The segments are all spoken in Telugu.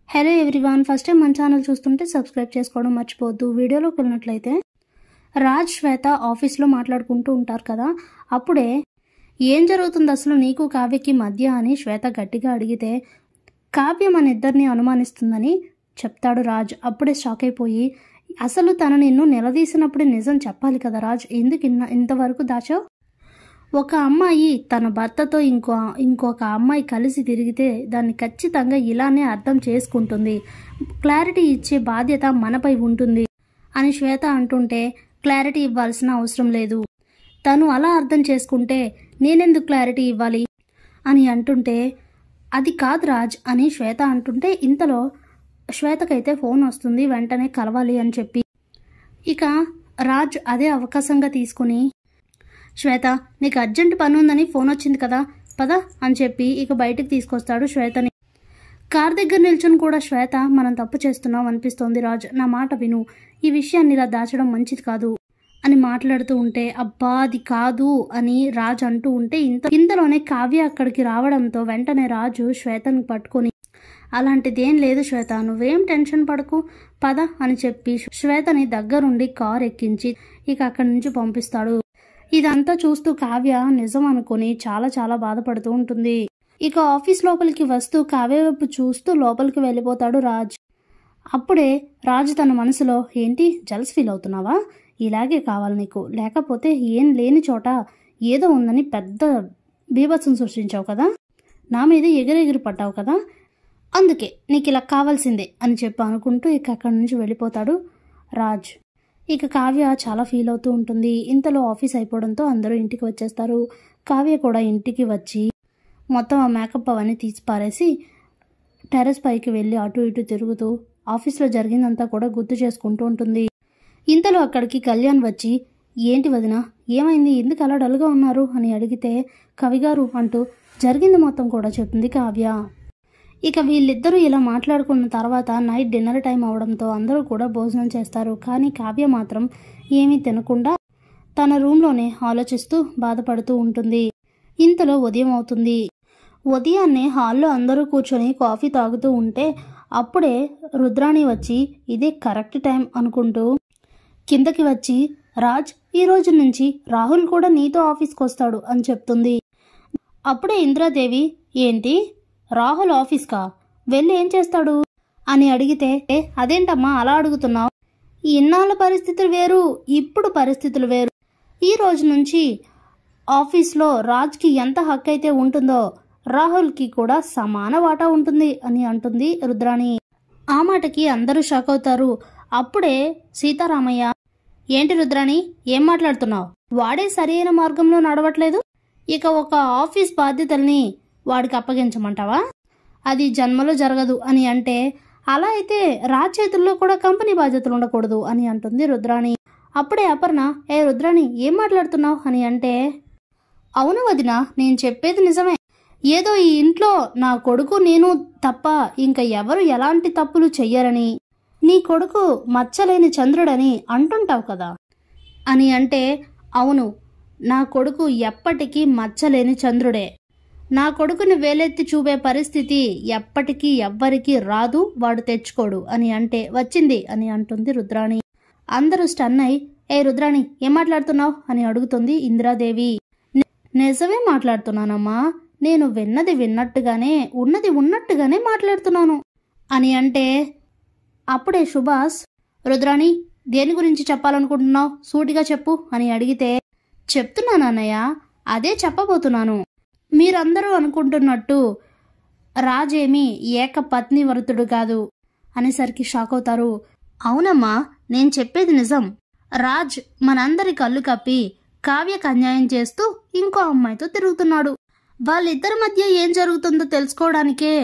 హలో ఎవ్రీవన్, ఫస్ట్ టైం మన ఛానల్ చూస్తుంటే సబ్స్క్రైబ్ చేసుకోవడం మర్చిపోవద్దు. వీడియోలోకి వెళ్ళినట్లయితే రాజ్ శ్వేత ఆఫీస్లో మాట్లాడుకుంటూ ఉంటారు కదా. అప్పుడే ఏం జరుగుతుంది అసలు నీకు కావ్యకి మధ్య అని శ్వేత గట్టిగా అడిగితే కావ్య మన ఇద్దరిని అనుమానిస్తుందని చెప్తాడు రాజ్. అప్పుడే షాక్ అయిపోయి అసలు తను నిన్ను నిలదీసినప్పుడే నిజం చెప్పాలి కదా రాజ్, ఎందుకు ఇంతవరకు దాచావు? ఒక అమ్మాయి తన భర్తతో ఇంకొక అమ్మాయి కలిసి తిరిగితే దాన్ని ఖచ్చితంగా ఇలానే అర్థం చేసుకుంటుంది. క్లారిటీ ఇచ్చే బాధ్యత మనపై ఉంటుంది అని శ్వేత అంటుంటే క్లారిటీ ఇవ్వాల్సిన అవసరం లేదు. తను అలా అర్థం చేసుకుంటే నేనెందుకు క్లారిటీ ఇవ్వాలి అని అంటుంటే అది కాదు రాజ్ అని శ్వేత అంటుంటే ఇంతలో శ్వేతకైతే ఫోన్ వస్తుంది, వెంటనే కలవాలి అని చెప్పి. ఇక రాజ్ అదే అవకాశంగా తీసుకుని శ్వేత నీకు అర్జెంట్ పని ఉందని ఫోన్ వచ్చింది కదా, పద అని చెప్పి ఇక బయటికి తీసుకొస్తాడు శ్వేతని. కార్ దగ్గర నిల్చుని కూడా శ్వేత మనం తప్పు చేస్తున్నాం అనిపిస్తోంది రాజ్, నా మాట విను, ఈ విషయాన్ని ఇలా దాచడం మంచిది కాదు అని మాట్లాడుతూ ఉంటే అబ్బా అది కాదు అని రాజ్ అంటూ ఉంటే ఇంతలోనే కావ్య అక్కడికి రావడంతో వెంటనే రాజు శ్వేతను పట్టుకొని అలాంటిదేం లేదు శ్వేత, నువ్వేం టెన్షన్ పడకు, పద అని చెప్పి శ్వేతని దగ్గరుండి కార్ ఎక్కించి ఇక అక్కడి నుంచి పంపిస్తాడు. ఇదంతా చూస్తూ కావ్య నిజం అనుకుని చాలా చాలా బాధపడుతూ ఉంటుంది. ఇక ఆఫీస్ లోపలికి వస్తూ కావ్య వైపు చూస్తూ లోపలికి వెళ్ళిపోతాడు రాజ్. అప్పుడే రాజ్ తన మనసులో ఏంటి జలస్ ఫీల్ అవుతున్నావా, ఇలాగే కావాలి నీకు, లేకపోతే ఏం లేని చోట ఏదో ఉందని పెద్ద బీభత్సం సృష్టించావు కదా, నా మీద ఎగిరెగిరి పడ్డావు కదా, అందుకే నీకు ఇలా కావాల్సిందే అని చెప్పి అనుకుంటూ ఇక అక్కడి నుంచి వెళ్ళిపోతాడు రాజ్. ఇక కావ్య చాలా ఫీల్ అవుతూ ఉంటుంది. ఇంతలో ఆఫీస్ అయిపోవడంతో అందరూ ఇంటికి వచ్చేస్తారు. కావ్య కూడా ఇంటికి వచ్చి మొత్తం ఆ మేకప్ అవన్నీ తీసి పారేసి టెర్రస్ పైకి వెళ్ళి అటు ఇటు తిరుగుతూ ఆఫీస్లో జరిగిందంతా కూడా గుర్తు చేసుకుంటూ ఉంటుంది. ఇంతలో అక్కడికి కళ్యాణ్ వచ్చి ఏంటి వదిన ఏమైంది, ఎందుకు అలా డల్గా ఉన్నారు అని అడిగితే కవిగారు అంటూ జరిగింది మొత్తం కూడా చెప్తుంది కావ్య. ఇక వీళ్ళిద్దరూ ఇలా మాట్లాడుకున్న తర్వాత నైట్ డిన్నర్ టైం అవడంతో అందరూ కూడా భోజనం చేస్తారు. కానీ కావ్య మాత్రం ఏమీ తినకుండా తన రూమ్లోనే ఆలోచిస్తూ బాధపడుతూ ఉంటుంది. ఇంతలో ఉదయం అవుతుంది. ఉదయాన్నే హాల్లో అందరూ కూర్చొని కాఫీ తాగుతూ ఉంటే అప్పుడే రుద్రాణి వచ్చి ఇదే కరెక్ట్ టైం అనుకుంటూ కిందకి వచ్చి రాజ్ ఈ రోజు నుంచి రాహుల్ కూడా నీతో ఆఫీస్కి వస్తాడు అని చెప్తుంది. అప్పుడే ఇంద్రాదేవి ఏంటి రాహుల్ ఆఫీస్కా వెళ్ళి ఏం చేస్తాడు అని అడిగితే అదేంటమ్మా అలా అడుగుతున్నావు, ఇన్నాళ్ళ పరిస్థితులు వేరు ఇప్పుడు పరిస్థితులు వేరు, ఈ రోజు నుంచి ఆఫీస్లో రాజ్కి ఎంత హక్కు అయితే ఉంటుందో రాహుల్కి కూడా సమాన వాటా ఉంటుంది అని అంటుంది రుద్రాణి. ఆ మాటకి అందరూ షాక్ అవుతారు. అప్పుడే సీతారామయ్య ఏంటి రుద్రాణి ఏం మాట్లాడుతున్నావు, వాడే సరైన మార్గంలో నడవట్లేదు, ఇక ఒక ఆఫీస్ బాధ్యతల్ని వాడికి అప్పగించమంటావా, అది జన్మలో జరగదు అని అంటే అలా అయితే రాజ్ చేతుల్లో కూడా కంపెనీ బాధ్యతలు ఉండకూడదు అని అంటుంది రుద్రాణి. అప్పుడే అపర్ణ రుద్రాణి ఏం మాట్లాడుతున్నావు అని అంటే అవును వదిన నేను చెప్పేది నిజమే, ఏదో ఈ ఇంట్లో నా కొడుకు నేను తప్ప ఇంకా ఎవరు ఎలాంటి తప్పులు చెయ్యరని నీ కొడుకు మచ్చలేని చంద్రుడని అంటుంటావు కదా అని అంటే అవును నా కొడుకు ఎప్పటికీ మచ్చలేని చంద్రుడే, నా కొడుకుని వేలెత్తి చూపే పరిస్థితి ఎప్పటికీ ఎవ్వరికి రాదు, వాడు తెచ్చుకోడు అని అంటే వచ్చింది అని అంటుంది రుద్రాణి. అందరూ స్టన్ అయి రుద్రాణి ఏం మాట్లాడుతున్నావు అని అడుగుతుంది ఇందిరాదేవి. నిజమే మాట్లాడుతున్నానమ్మా, నేను విన్నది విన్నట్టుగానే ఉన్నది ఉన్నట్టుగానే మాట్లాడుతున్నాను అని అంటే అప్పుడే సుభాష్ రుద్రాణి దేని గురించి చెప్పాలనుకుంటున్నావు సూటిగా చెప్పు అని అడిగితే చెప్తున్నానన్నయ్య, అదే చెప్పబోతున్నాను, మీరందరూ అనుకుంటున్నట్టు రాజేమి ఏకపత్నివ్రతుడు కాదు అనేసరికి షాక్ అవుతారు. అవునమ్మా నేను చెప్పేది నిజం, రాజ్ మనందరి కళ్ళు కప్పి కావ్యకు అన్యాయం చేస్తూ ఇంకో అమ్మాయితో తిరుగుతున్నాడు, వాళ్ళిద్దరి మధ్య ఏం జరుగుతుందో తెలుసుకోవడానికే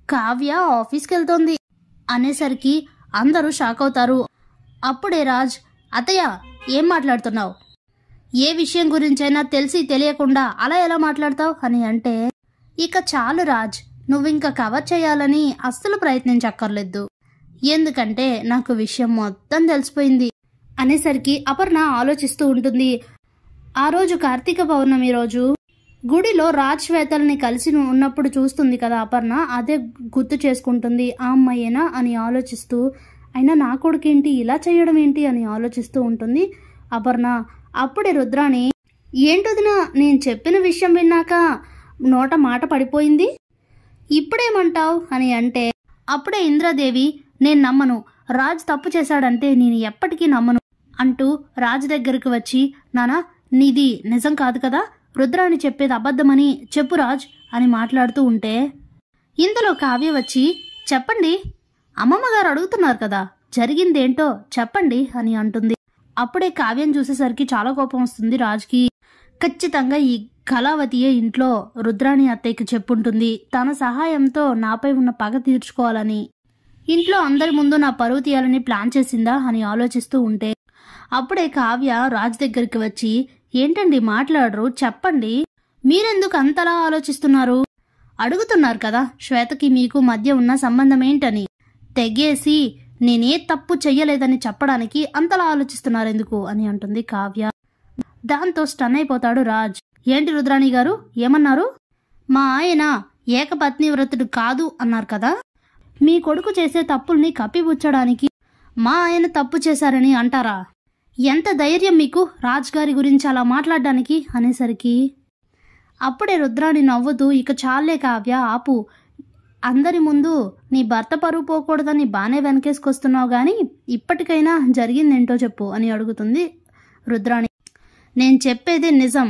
కావ్య ఆఫీస్కి వెళ్తోంది అనేసరికి అందరూ షాక్ అవుతారు. అప్పుడే రాజ్ అత్తయ్య ఏం మాట్లాడుతున్నావు, ఏ విషయం గురించైనా తెలిసి తెలియకుండా అలా ఎలా మాట్లాడతావు అని అంటే ఇక చాలు రాజ్, నువ్వింక కవర్ చేయాలని అస్సలు ప్రయత్నించక్కర్లేదు, ఎందుకంటే నాకు విషయం మొత్తం తెలిసిపోయింది అనేసరికి అపర్ణ ఆలోచిస్తూ ఉంటుంది. ఆ రోజు కార్తీక పౌర్ణమి రోజు గుడిలో రాజ్ శ్వేతల్ని కలిసి ఉన్నప్పుడు చూస్తుంది కదా అపర్ణ, అదే గుర్తు చేసుకుంటుంది. ఆ అమ్మాయేనా అని ఆలోచిస్తూ, అయినా నా కొడుకేంటి ఇలా చేయడం ఏంటి అని ఆలోచిస్తూ ఉంటుంది అపర్ణ. అప్పుడే రుద్రాణి, ఏంటొదినా నేను చెప్పిన విషయం విన్నాక నోట మాట పడిపోయింది, ఇప్పుడేమంటావు అని అంటే, అప్పుడే ఇంద్రాదేవి, నేను నమ్మను, రాజ్ తప్పు చేశాడంటే నేను ఎప్పటికీ నమ్మను అంటూ రాజ్ దగ్గరికి వచ్చి, నానా నీది నిజం కాదు కదా, రుద్రాణి చెప్పేది అబద్ధమని చెప్పు రాజ్ అని మాట్లాడుతూ ఉంటే, ఇంతలో కావ్య వచ్చి, చెప్పండి, అమ్మమ్మగారు అడుగుతున్నారు కదా, జరిగిందేంటో చెప్పండి అని అంటుంది. అప్పుడే కావ్యం చూసేసరికి చాలా కోపం వస్తుంది రాజ్కి. ఖచ్చితంగా ఈ కళావతియే ఇంట్లో రుద్రాణి అత్తయ్యకి చెప్పుంటుంది, తన సహాయంతో నాపై ఉన్న పగ తీర్చుకోవాలని, ఇంట్లో అందరి ముందు నా పరువు తీయాలని ప్లాన్ చేసిందా అని ఆలోచిస్తూ ఉంటే, అప్పుడే కావ్య రాజ్ దగ్గరికి వచ్చి, ఏంటండి మాట్లాడరు, చెప్పండి, మీరెందుకు అంతలా ఆలోచిస్తున్నారు, అడుగుతున్నారు కదా శ్వేతకి మీకు మధ్య ఉన్న సంబంధం ఏంటని, తెగేసి నేనే తప్పు చెయ్యలేదని చెప్పడానికి అంతలా ఆలోచిస్తున్నారెందుకు అని అంటుంది కావ్య. దాంతో స్టన్ అయిపోతాడు రాజ్. ఏంటి రుద్రాణి గారు ఏమన్నారు, మా ఆయన ఏకపత్ని వ్రతుడు కాదు అన్నారు కదా, మీ కొడుకు చేసే తప్పుల్ని కప్పిపుచ్చడానికి మా ఆయన తప్పు చేశారని అంటారా, ఎంత ధైర్యం మీకు రాజ్ గారి గురించి అలా మాట్లాడడానికి అనేసరికి, అప్పుడే రుద్రాణి నవ్వుతూ, ఇక చాలే కావ్య ఆపు, అందరి ముందు నీ భర్త పరువు పోకూడదని బానే వెనకేసుకొస్తున్నావు గాని ఇప్పటికైనా జరిగిందేంటో చెప్పు అని అడుగుతుంది రుద్రాణి. నేను చెప్పేది నిజం,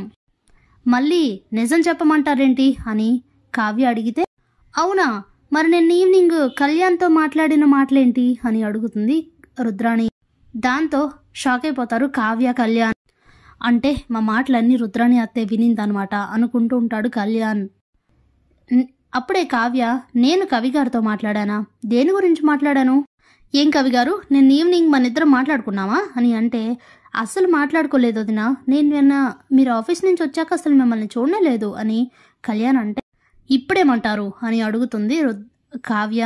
మళ్ళీ నిజం చెప్పమంటారేంటి అని కావ్య అడిగితే, అవునా, మరి నేను ఈవినింగ్ కళ్యాణ్తో మాట్లాడిన మాటలేంటి అని అడుగుతుంది రుద్రాణి. దాంతో షాక్ అయిపోతారు కావ్య కళ్యాణ్. అంటే మా మాటలన్నీ రుద్రాణి అత్తే వినిందనమాట అనుకుంటూ ఉంటాడు కళ్యాణ్. అప్పుడే కావ్య, నేను కవిగారితో మాట్లాడానా, దేని గురించి మాట్లాడాను, ఏం కవిగారు నేను ఈవినింగ్ మన ఇద్దరం మాట్లాడుకున్నావా అని అంటే, అస్సలు మాట్లాడుకోలేదు వదినా, నేను నిన్న మీరు ఆఫీస్ నుంచి వచ్చాక అసలు మిమ్మల్ని చూడలేదు అని కళ్యాణ్ అంటే, ఇప్పుడేమంటారు అని అడుగుతుంది కావ్య.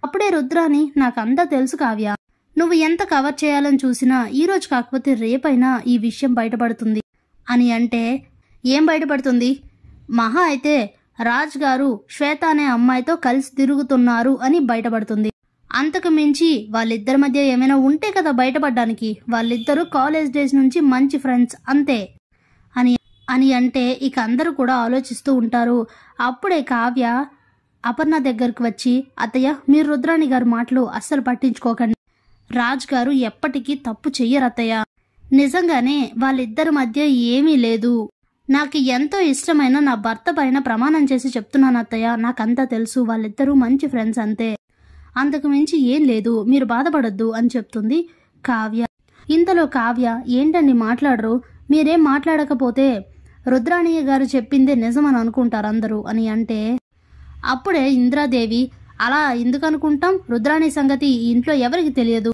అప్పుడే రుద్రాణి, నాకంతా తెలుసు కావ్య, నువ్వు ఎంత కవర్ చేయాలని చూసినా ఈరోజు కాకపోతే రేపైనా ఈ విషయం బయటపడుతుంది అని అంటే, ఏం బయటపడుతుంది, మహా అయితే రాజ్ గారు శ్వేత అనే అమ్మాయితో కలిసి తిరుగుతున్నారు అని బయటపడుతుంది, అంతకు మించి వాళ్ళిద్దరి మధ్య ఏమైనా ఉంటే కదా బయటపడడానికి, వాళ్ళిద్దరూ కాలేజ్ డేస్ నుంచి మంచి ఫ్రెండ్స్ అంతే అని అంటే ఇక అందరూ కూడా ఆలోచిస్తూ ఉంటారు. అప్పుడే కావ్య అపర్ణ దగ్గరకు వచ్చి, అత్తయ్య మీరు రుద్రాణి గారి మాటలు అస్సలు పట్టించుకోకండి, రాజ్ గారు ఎప్పటికీ తప్పు చెయ్యరు అత్తయ్య, నిజంగానే వాళ్ళిద్దరి మధ్య ఏమీ లేదు, నాకు ఎంతో ఇష్టమైన నా భర్త పైన ప్రమాణం చేసి చెప్తున్నాను అత్తయ్య, నాకంతా తెలుసు, వాళ్ళిద్దరూ మంచి ఫ్రెండ్స్ అంతే, అంతకు మించి ఏం లేదు, మీరు బాధపడొద్దు అని చెప్తుంది కావ్య. ఇంతలో కావ్య, ఏంటండి మాట్లాడరు, మీరేం మాట్లాడకపోతే రుద్రాణి గారు చెప్పిందే నిజమని అనుకుంటారు అందరూ అని అంటే, అప్పుడే ఇంద్రాదేవి, అలా ఎందుకు అనుకుంటాం, రుద్రాణి సంగతి ఈ ఇంట్లో ఎవరికి తెలియదు,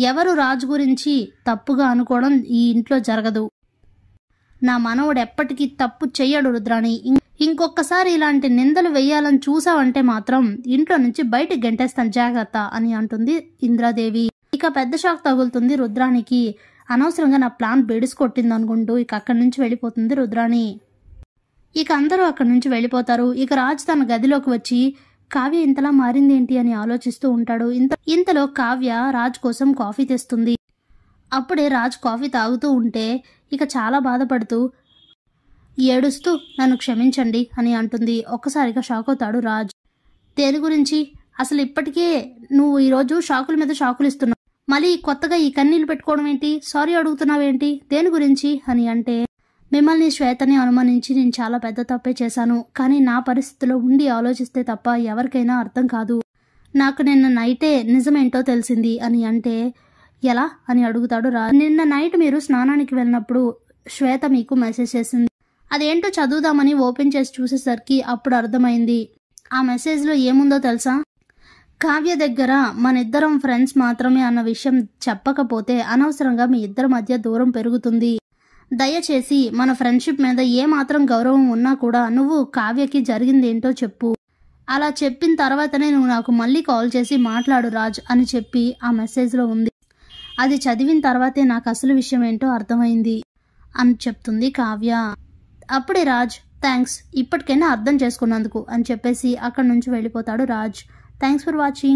ఎవరు రాజు గురించి తప్పుగా అనుకోవడం ఈ ఇంట్లో జరగదు, నా మనవడు ఎప్పటికీ తప్పు చెయ్యడు రుద్రాణి, ఇంకొకసారి ఇలాంటి నిందలు వెయ్యాలని చూసావంటే మాత్రం ఇంట్లో నుంచి బయటకు గెంటేస్తాను జాగ్రత్త అని అంటుంది ఇంద్రాదేవి. ఇక పెద్ద షాక్ తగులుతుంది రుద్రాణికి, అనవసరంగా నా ప్లాన్ బెడిసి కొట్టింది అనుకుంటూ ఇక అక్కడి నుంచి వెళ్ళిపోతుంది రుద్రాణి. ఇక అందరూ అక్కడి నుంచి వెళ్ళిపోతారు. ఇక రాజ్ తన గదిలోకి వచ్చి కావ్య ఇంతలా మారిందేంటి అని ఆలోచిస్తూ ఉంటాడు. ఇంతలో కావ్య రాజ్ కోసం కాఫీ తెస్తుంది. అప్పుడే రాజ్ కాఫీ తాగుతూ ఉంటే ఇక చాలా బాధపడుతూ ఏడుస్తూ నన్ను క్షమించండి అని అంటుంది. ఒక్కసారిగా షాక్ అవుతాడు రాజ్. దేని గురించి, అసలు ఇప్పటికే నువ్వు ఈరోజు షాకుల మీద షాకులు ఇస్తున్నావు, మళ్ళీ కొత్తగా ఈ కన్నీళ్లు పెట్టుకోవడం ఏంటి, సారీ అడుగుతున్నావేంటి, దేని గురించి అని అంటే, మిమ్మల్ని శ్వేతని అనుమానించి నేను చాలా పెద్ద తప్పే చేశాను, కానీ నా పరిస్థితిలో ఉండి ఆలోచిస్తే తప్ప ఎవరికైనా అర్థం కాదు, నాకు నిన్న నైటే నిజమేంటో తెలిసింది అని అంటే, ఎలా అని అడుగుతాడు రాజ్. నిన్న నైట్ మీరు స్నానానికి వెళ్ళినప్పుడు శ్వేత మీకు మెసేజ్ చేసింది, అదేంటో చదువుదామని ఓపెన్ చేసి చూసేసరికి అప్పుడు అర్థమైంది. ఆ మెసేజ్లో ఏముందో తెలుసా, కావ్య దగ్గర మన ఇద్దరం ఫ్రెండ్స్ మాత్రమే అన్న విషయం చెప్పకపోతే అనవసరంగా మీ ఇద్దరి మధ్య దూరం పెరుగుతుంది, దయచేసి మన ఫ్రెండ్షిప్ మీద ఏమాత్రం గౌరవం ఉన్నా కూడా నువ్వు కావ్యకి జరిగిందేంటో చెప్పు, అలా చెప్పిన తర్వాతనే నువ్వు నాకు మళ్ళీ కాల్ చేసి మాట్లాడు రాజ్ అని చెప్పి ఆ మెసేజ్లో ఉంది. అది చదివిన తర్వాతే నాకు అసలు విషయం ఏంటో అర్థమైంది అని చెప్తుంది కావ్య. అప్పుడే రాజ్ థ్యాంక్స్ ఇప్పటికైనా అర్థం చేసుకున్నందుకు అని చెప్పేసి అక్కడి నుంచి వెళ్ళిపోతాడు రాజ్. Thanks for watching.